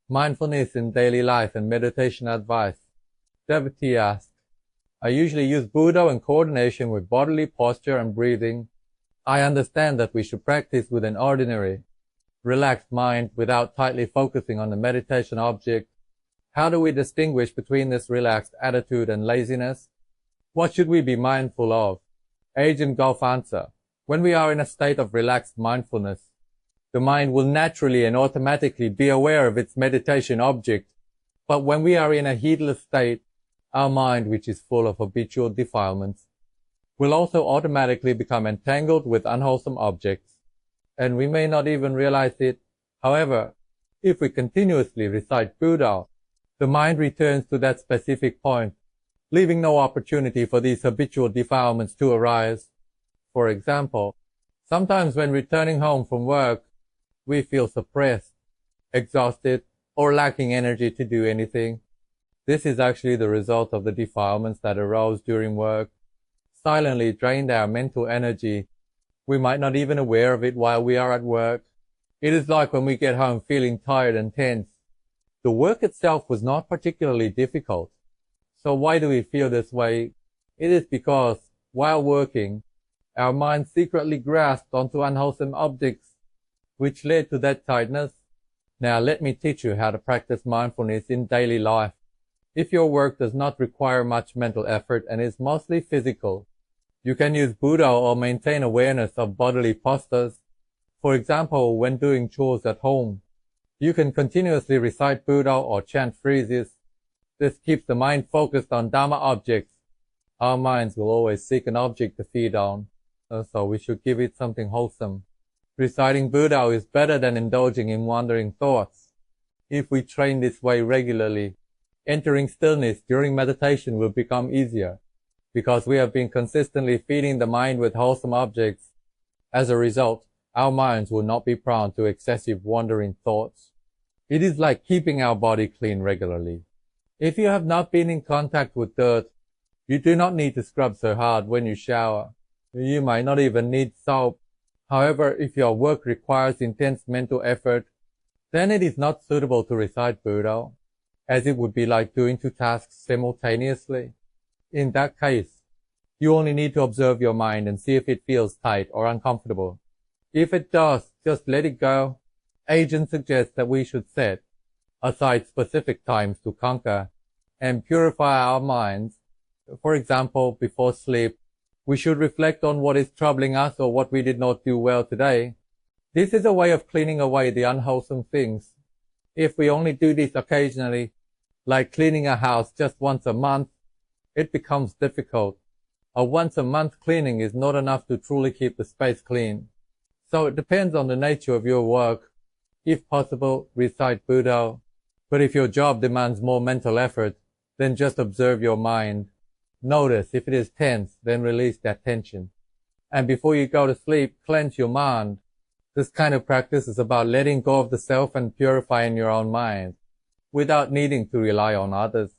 Mindfulness in daily life and meditation advice. Devotee asks, I usually use Buddha in coordination with bodily posture and breathing. I understand that we should practice with an ordinary, relaxed mind without tightly focusing on the meditation object. How do we distinguish between this relaxed attitude and laziness? What should we be mindful of? Ajahn Golf answer, when we are in a state of relaxed mindfulness, the mind will naturally and automatically be aware of its meditation object. But when we are in a heedless state, our mind, which is full of habitual defilements, will also automatically become entangled with unwholesome objects, and we may not even realize it. However, if we continuously recite Buddha, the mind returns to that specific point, leaving no opportunity for these habitual defilements to arise. For example, sometimes when returning home from work, we feel suppressed, exhausted, or lacking energy to do anything. This is actually the result of the defilements that arose during work, silently drained our mental energy. We might not even aware of it while we are at work. It is like when we get home feeling tired and tense. The work itself was not particularly difficult. So why do we feel this way? It is because, while working, our mind secretly grasped onto unwholesome objects, which led to that tiredness. Now let me teach you how to practice mindfulness in daily life. If your work does not require much mental effort and is mostly physical, you can use Buddha or maintain awareness of bodily postures. For example, when doing chores at home, you can continuously recite Buddha or chant phrases. This keeps the mind focused on Dhamma objects. Our minds will always seek an object to feed on, so we should give it something wholesome. Reciting Buddha is better than indulging in wandering thoughts. If we train this way regularly, entering stillness during meditation will become easier, because we have been consistently feeding the mind with wholesome objects. As a result, our minds will not be prone to excessive wandering thoughts. It is like keeping our body clean regularly. If you have not been in contact with dirt, you do not need to scrub so hard when you shower. You might not even need soap. However, if your work requires intense mental effort, then it is not suitable to recite Buddha, as it would be like doing two tasks simultaneously. In that case, you only need to observe your mind and see if it feels tight or uncomfortable. If it does, just let it go. Ajahn suggests that we should set aside specific times to conquer and purify our minds. For example, before sleep, we should reflect on what is troubling us or what we did not do well today. This is a way of cleaning away the unwholesome things. If we only do this occasionally, like cleaning a house just once a month, it becomes difficult. A once-a-month cleaning is not enough to truly keep the space clean. So it depends on the nature of your work. If possible, recite Buddha. But if your job demands more mental effort, then just observe your mind. Notice if it is tense, then release that tension. And before you go to sleep, cleanse your mind. This kind of practice is about letting go of the self and purifying your own mind, without needing to rely on others.